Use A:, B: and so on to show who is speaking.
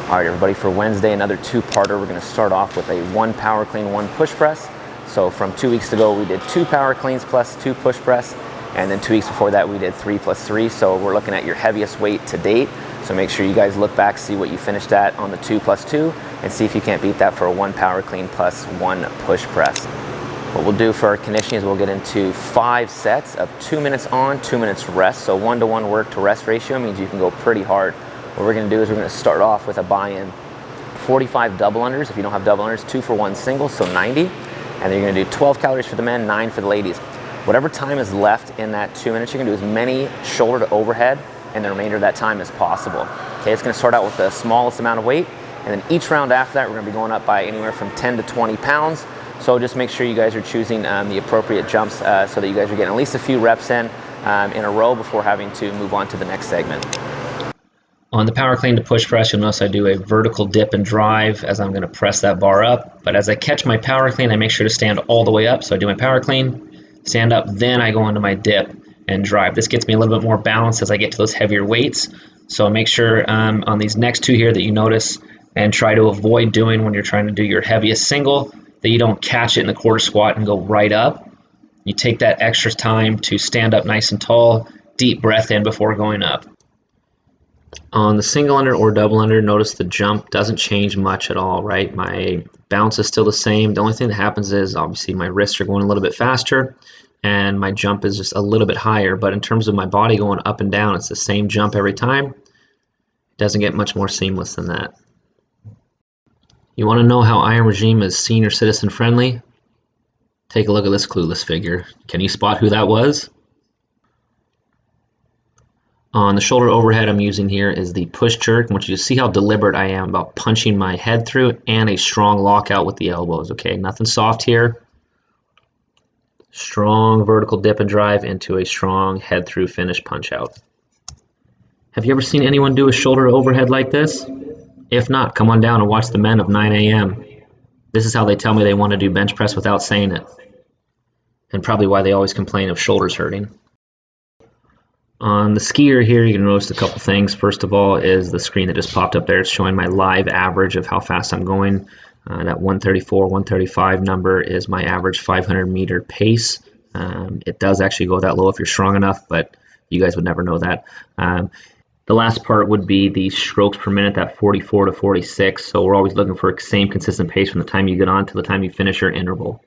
A: All right, everybody, for Wednesday, another two-parter. We're going to start off with a 1 power clean, 1 push press. So from 2 weeks ago, we did 2 power cleans plus 2 push press. And then 2 weeks before that, we did 3 plus 3. So we're looking at your heaviest weight to date. So make sure you guys look back, see what you finished at on the 2 plus 2, and see if you can't beat that for a 1 power clean plus 1 push press. What we'll do for our conditioning is we'll get into 5 sets of 2 minutes on, 2 minutes rest. So 1-to-1 work to rest ratio means you can go pretty hard. What we're going to do is we're going to start off with a buy-in 45 double unders. If you don't have double unders, 2 for 1 single, so 90. And then you're going to do 12 calories for the men, 9 for the ladies. Whatever time is left in that 2 minutes, you're going to do as many shoulder to overhead and the remainder of that time as possible. Okay, it's going to start out with the smallest amount of weight, and then each round after that, we're going to be going up by anywhere from 10 to 20 pounds. So just make sure you guys are choosing the appropriate jumps so that you guys are getting at least a few reps in a row before having to move on to the next segment.
B: On the power clean to push press, you'll notice I do a vertical dip and drive as I'm going to press that bar up. But as I catch my power clean, I make sure to stand all the way up. So I do my power clean, stand up, then I go into my dip and drive. This gets me a little bit more balance as I get to those heavier weights. So make sure on these next 2 here that you notice and try to avoid doing when you're trying to do your heaviest single, that you don't catch it in the quarter squat and go right up. You take that extra time to stand up nice and tall, deep breath in before going up. On the single under or double under, notice the jump doesn't change much at all, right? My bounce is still the same. The only thing that happens is obviously my wrists are going a little bit faster and my jump is just a little bit higher. But in terms of my body going up and down, it's the same jump every time. It doesn't get much more seamless than that. You want to know how Iron Regime is senior citizen friendly? Take a look at this clueless figure. Can you spot who that was? On the shoulder overhead I'm using here is the push jerk. I want you to see how deliberate I am about punching my head through and a strong lockout with the elbows. Okay, nothing soft here. Strong vertical dip and drive into a strong head through finish punch out. Have you ever seen anyone do a shoulder overhead like this? If not, come on down and watch the men of 9 a.m. This is how they tell me they want to do bench press without saying it. And probably why they always complain of shoulders hurting. On the skier here, you can notice a couple things. First of all is the screen that just popped up there. It's showing my live average of how fast I'm going. That 134, 135 number is my average 500 meter pace. It does actually go that low if you're strong enough, but you guys would never know that. The last part would be the strokes per minute, that 44 to 46. So we're always looking for the same consistent pace from the time you get on to the time you finish your interval.